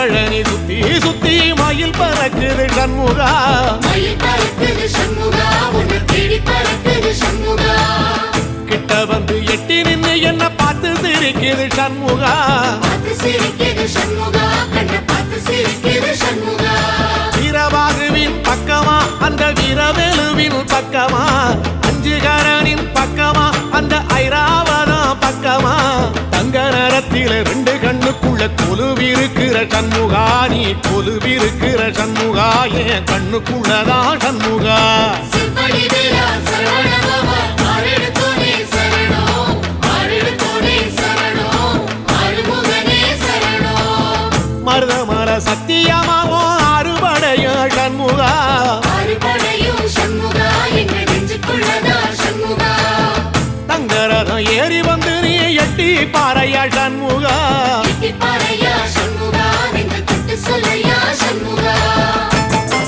பழனி சுத்தி சுத்தி மயில் பறக்குது சண்முகா கிட்ட வந்து எட்டி நின்னு என்ன பார்த்து சிரிக்குது சண்முகா வீரபாகுவின் பக்கமா அந்த வீரவேலுவின் பக்கமா அஞ்சுகரனின் பக்கமா அந்த ஐராவதம் பக்கமா தங்க நேரத்தில ரெண்டு கண்ணுக்குள்ள கொலுவிருக்கிற சண்முகா நீ கொலுவிருக்கிற சண்முகா என் கண்ணுக்குள்ளதான் சண்முகா மருதமர சத்தியமாவோ அறுபடைய சண்முகா தங்கரதம் ஏறி வந்து நீ எட்டி பாறையா சண்முகா